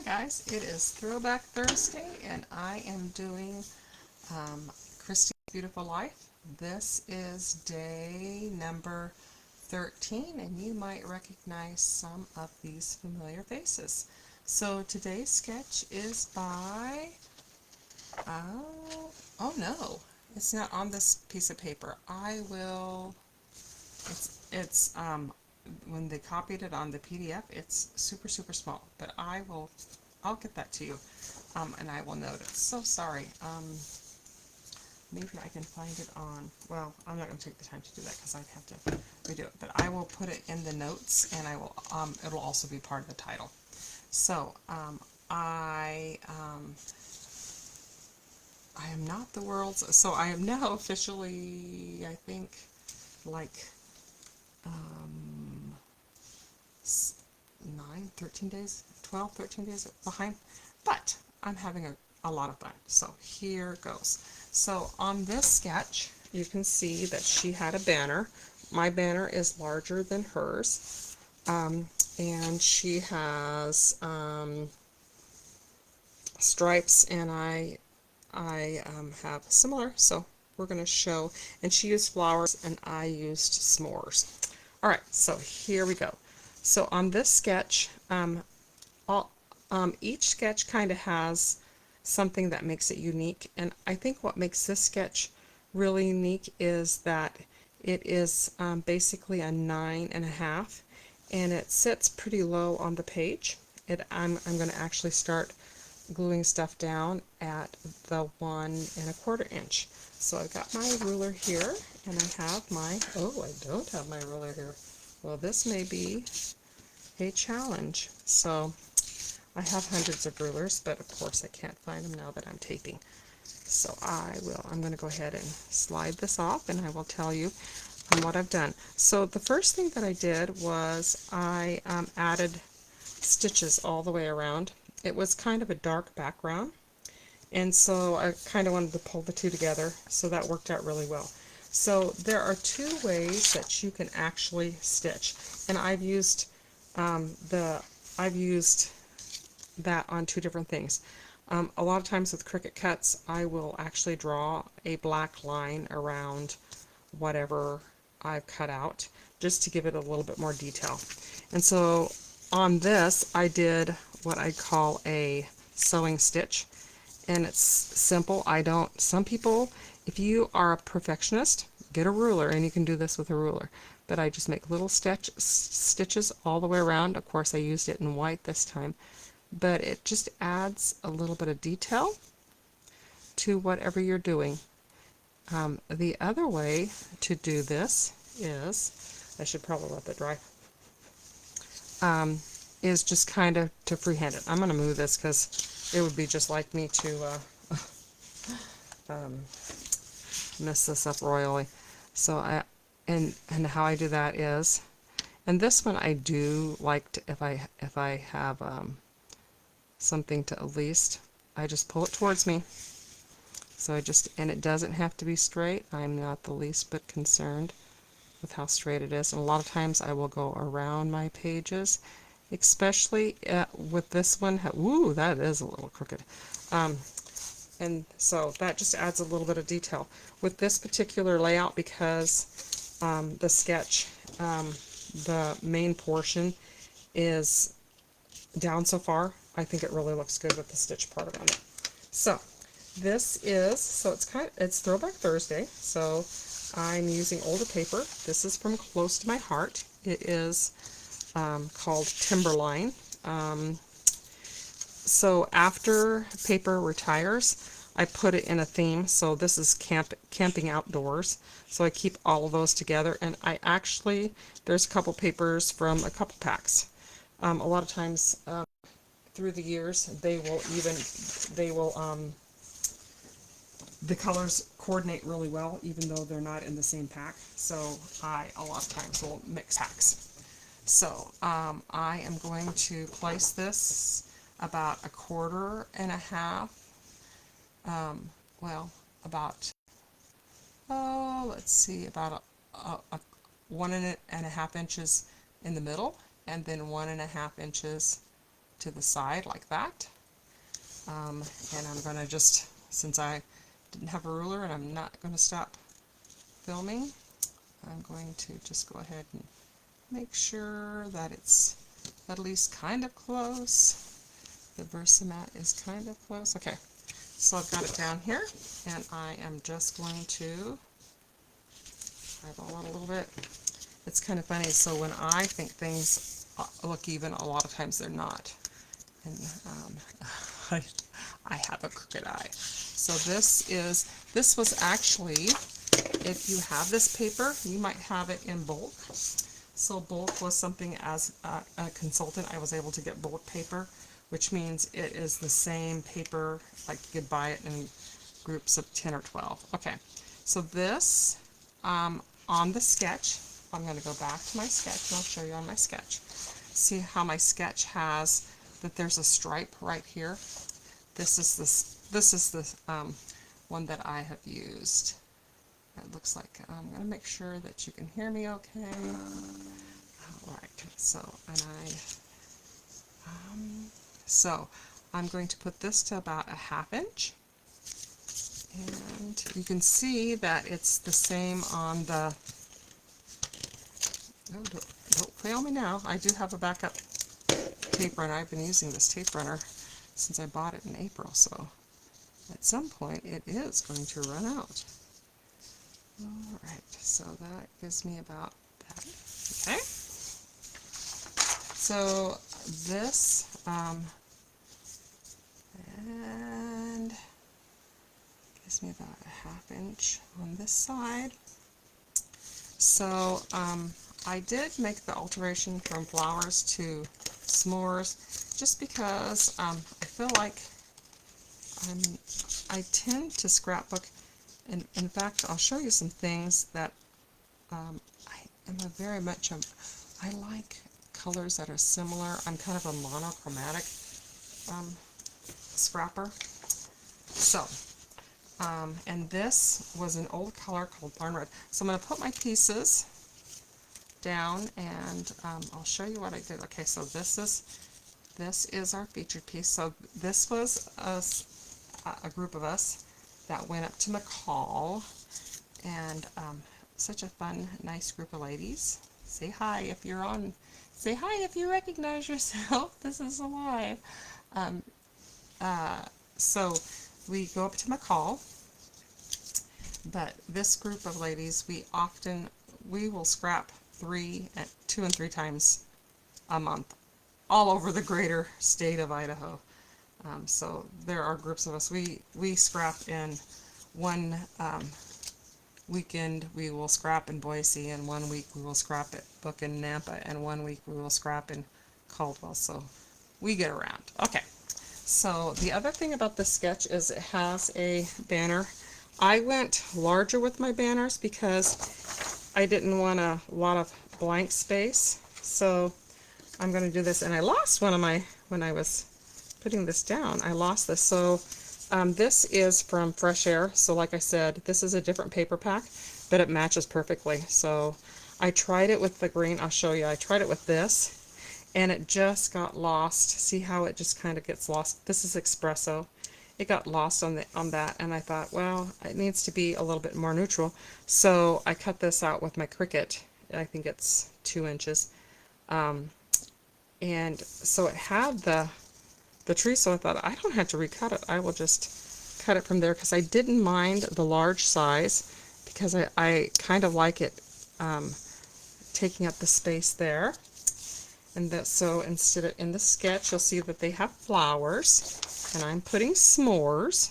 Guys, it is Throwback Thursday and I am doing Christy's Beautiful Life. This is day number 13 and you might recognize some of these familiar faces. So today's sketch is by, oh no, it's not on this piece of paper. It's when they copied it on the PDF, it's super small, but I'll get that to you, and I will note it. So sorry. Maybe I can find it on, well, I'm not going to take the time to do that because I'd have to redo it, but I will put it in the notes, and it'll also be part of the title. So, I am not the world's, so I am now officially, I think, like, 13 days, 12, 13 days behind, but I'm having a lot of fun. So here goes. So on this sketch, you can see that she had a banner. My banner is larger than hers, and she has stripes, and I have similar, so we're going to show, and she used flowers and I used s'mores. Alright, so here we go. So on this sketch, each sketch kind of has something that makes it unique, and I think what makes this sketch really unique is that it is basically a 9.5, and it sits pretty low on the page. I'm going to actually start gluing stuff down at the 1¼ inch. So I've got my ruler here, and I have my, oh, I don't have my ruler here. Well, this may be a challenge. So I have hundreds of rulers, but of course I can't find them now that I'm taping. So I'm going to go ahead and slide this off, and I will tell you what I've done. So the first thing that I did was I added stitches all the way around. It was kind of a dark background, and so I kind of wanted to pull the two together, so that worked out really well. So there are two ways that you can actually stitch, and I've used that on two different things. A lot of times with Cricut cuts, I will actually draw a black line around whatever I've cut out, just to give it a little bit more detail. And so on this, I did what I call a sewing stitch, and it's simple. Some people, if you are a perfectionist, get a ruler, and you can do this with a ruler, but I just make little stitches all the way around. Of course, I used it in white this time, but it just adds a little bit of detail to whatever you're doing. The other way to do this is, I should probably let that dry, is just kind of to freehand it. I'm going to move this because it would be just like me to mess this up royally. So and how I do that is, and this one I do like to, if I have something to at least, I just pull it towards me. So and it doesn't have to be straight. I'm not the least bit concerned with how straight it is. And a lot of times I will go around my pages, especially with this one. Ooh, that is a little crooked. And so that just adds a little bit of detail. With this particular layout, because the sketch, the main portion is down so far, I think it really looks good with the stitch part around it. So it's Throwback Thursday, so I'm using older paper. This is from Close to My Heart. It is called Timberline. So after paper retires, I put it in a theme. So this is camping outdoors. So I keep all of those together, and there's a couple papers from a couple packs. A lot of times through the years, the colors coordinate really well, even though they're not in the same pack. So a lot of times will mix packs. So I am going to place this about 1.25, let's see, about a 1.5 inches in the middle, and then 1.5 inches to the side like that. And I'm going to just, since I didn't have a ruler and I'm not going to stop filming, I'm going to just go ahead and make sure that it's at least kind of close. The Versamat is kind of close. Okay, so I've got it down here, and I am just going to eyeball it a little bit. It's kind of funny, so when I think things look even, a lot of times they're not. And I have a crooked eye. So this was actually, if you have this paper, you might have it in bulk. So bulk was something, as a consultant, I was able to get bulk paper, which means it is the same paper, like you could buy it in groups of 10 or 12. Okay, so this, on the sketch, I'm going to go back to my sketch and I'll show you on my sketch. See how my sketch has that there's a stripe right here. This is the one that I have used. It looks like I'm going to make sure that you can hear me okay. All right, so I'm going to put this to about a 1/2 inch. And you can see that it's the same on the, oh, don't fail me now, I do have a backup tape runner. I've been using this tape runner since I bought it in April, so at some point it is going to run out. Alright, so that gives me about that. Okay, so this, and gives me about a 1/2 inch on this side. So I did make the alteration from flowers to s'mores just because I feel like I tend to scrapbook, and in fact I'll show you some things that I am very much I like colors that are similar. I'm kind of a monochromatic scrapper. So and this was an old color called Barn Red. So I'm going to put my pieces down, and I'll show you what I did. Okay, so this is our featured piece. So this was a group of us that went up to McCall, and such a fun, nice group of ladies. Say hi if you're on. Say hi if you recognize yourself. This is alive. So we go up to McCall, but this group of ladies, we will scrap 2 and 3 times a month all over the greater state of Idaho. So there are groups of us. We scrap in one weekend. We will scrap in Boise, and 1 week we will scrap at Book in Nampa, and 1 week we will scrap in Caldwell. So we get around. Okay. So the other thing about this sketch is it has a banner. I went larger with my banners because I didn't want a lot of blank space. So I'm going to do this, and I lost one of my, when I was putting this down, I lost this. So this is from Fresh Air. So like I said, this is a different paper pack, but it matches perfectly. So I tried it with the green. I'll show you. I tried it with this, and it just got lost. See how it just kind of gets lost? This is Expresso. It got lost on that, and I thought, well, it needs to be a little bit more neutral. So I cut this out with my Cricut. I think it's 2 inches. And so it had the tree, so I thought I don't have to recut it. I will just cut it from there, because I didn't mind the large size, because I kind of like it taking up the space there. And that, so instead of, in the sketch, you'll see that they have flowers, and I'm putting s'mores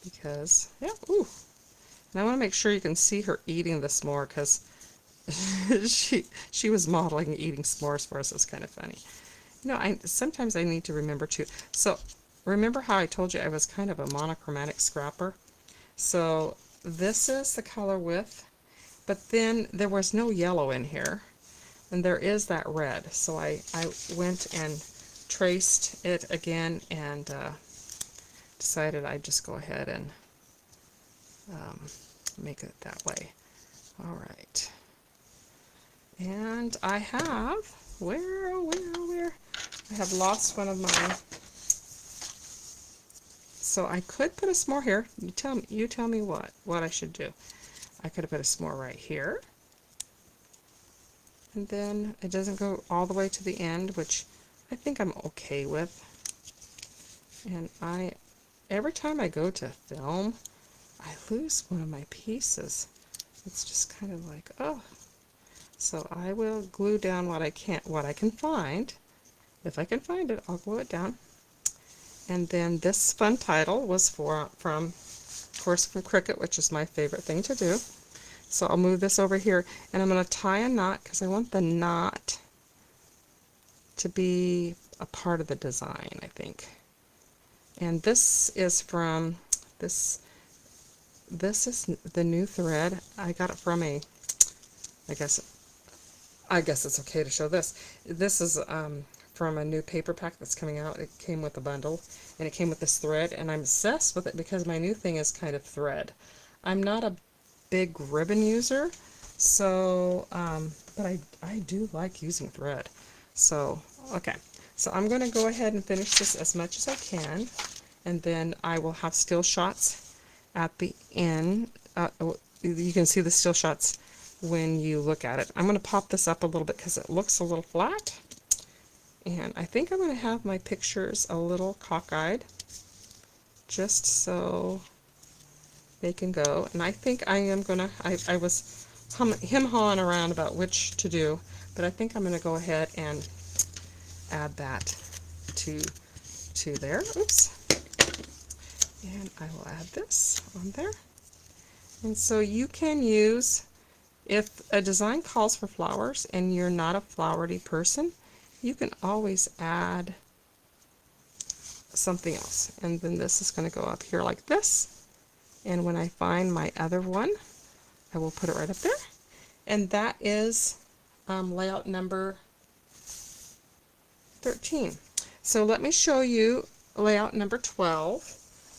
because, yeah, ooh. And I want to make sure you can see her eating the s'more, because she was modeling eating s'mores for us. It's kind of funny. You know, sometimes I need to remember to. So remember how I told you I was kind of a monochromatic scrapper? So this is the color with, but then there was no yellow in here. And there is that red, so I went and traced it again, and decided I'd just go ahead and make it that way. All right, and I have where I have lost one of mine. So I could put a s'more here. You tell me what I should do. I could have put a s'more right here. And then it doesn't go all the way to the end, which I think I'm okay with. And every time I go to film, I lose one of my pieces. It's just kind of like, oh. So I will glue down what I can find. If I can find it, I'll glue it down. And then this fun title was from, of course, from Cricut, which is my favorite thing to do. So I'll move this over here, and I'm going to tie a knot because I want the knot to be a part of the design, I think. And this is from this is the new thread. I got it from I guess it's okay to show this. This is from a new paper pack that's coming out. It came with a bundle, and it came with this thread, and I'm obsessed with it because my new thing is kind of thread. I'm not a big ribbon user, so but I do like using thread. So okay, so I'm going to go ahead and finish this as much as I can, and then I will have still shots at the end. You can see the still shots when you look at it. I'm going to pop this up a little bit because it looks a little flat, and I think I'm going to have my pictures a little cockeyed just so they can go. And I think I am going to, I was hawing around about which to do, but I think I'm going to go ahead and add that to there. Oops. And I will add this on there. And so you can use, if a design calls for flowers and you're not a flowery person, you can always add something else. And then this is going to go up here like this. And when I find my other one, I will put it right up there. And that is layout number 13. So let me show you layout number 12,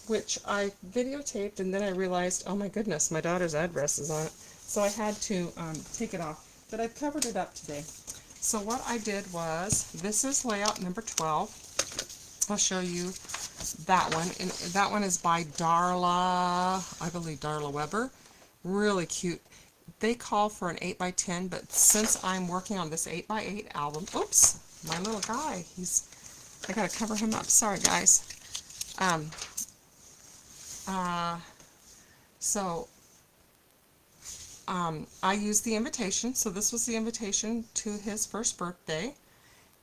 which I videotaped, and then I realized, oh my goodness, my daughter's address is on it. So I had to take it off, but I've covered it up today. So what I did was, this is layout number 12. I'll show you that one, and that one is by Darla, I believe Darla Weber. Really cute. They call for an 8x10, but since I'm working on this 8x8 album, oops, my little guy, I gotta cover him up, sorry guys. I used the invitation, so this was the invitation to his first birthday,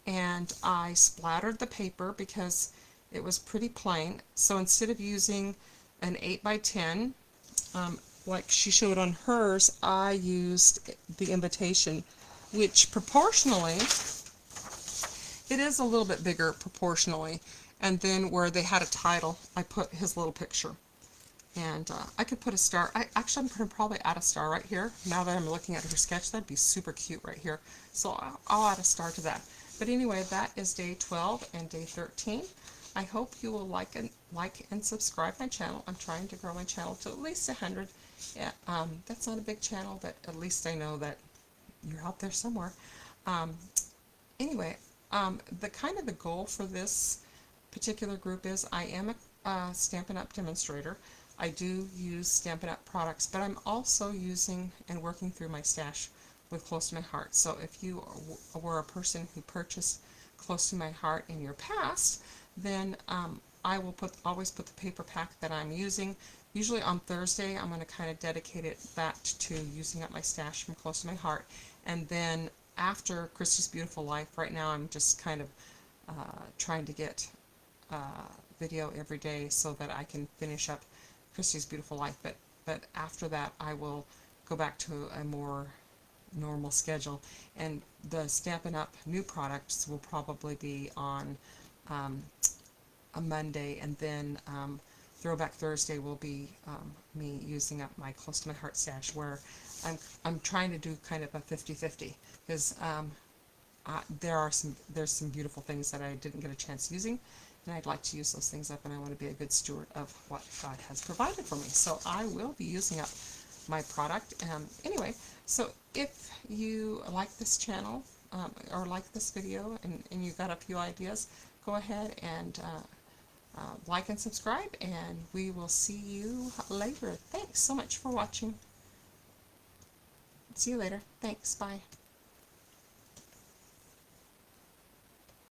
and I splattered the paper because it was pretty plain. So instead of using an 8x10, like she showed on hers, I used the invitation, which proportionally, it is a little bit bigger proportionally. And then where they had a title, I put his little picture. And I could put a star. Actually, I'm going to probably add a star right here. Now that I'm looking at her sketch, that'd be super cute right here. So I'll add a star to that. But anyway, that is day 12 and day 13. I hope you will like and subscribe my channel. I'm trying to grow my channel to at least 100. Yeah, that's not a big channel, but at least I know that you're out there somewhere. Anyway, the goal for this particular group is I am a Stampin' Up! Demonstrator. I do use Stampin' Up! Products, but I'm also using and working through my stash with Close to My Heart. So if you were a person who purchased Close to My Heart in your past, then I will always put the paper pack that I'm using. Usually on Thursday, I'm going to kind of dedicate that to using up my stash from Close to My Heart. And then after Christy's Beautiful Life, right now I'm just kind of trying to get video every day so that I can finish up Christy's Beautiful Life. But after that, I will go back to a more normal schedule. And the Stampin' Up! New products will probably be on a Monday, and then Throwback Thursday will be me using up my Close to My Heart stash, where I'm trying to do kind of a 50-50, because there's some beautiful things that I didn't get a chance using, and I'd like to use those things up, and I want to be a good steward of what God has provided for me. So I will be using up my product. Anyway, so if you like this channel, or like this video and you got a few ideas, go ahead and like and subscribe, and we will see you later. Thanks so much for watching. See you later. Thanks. Bye.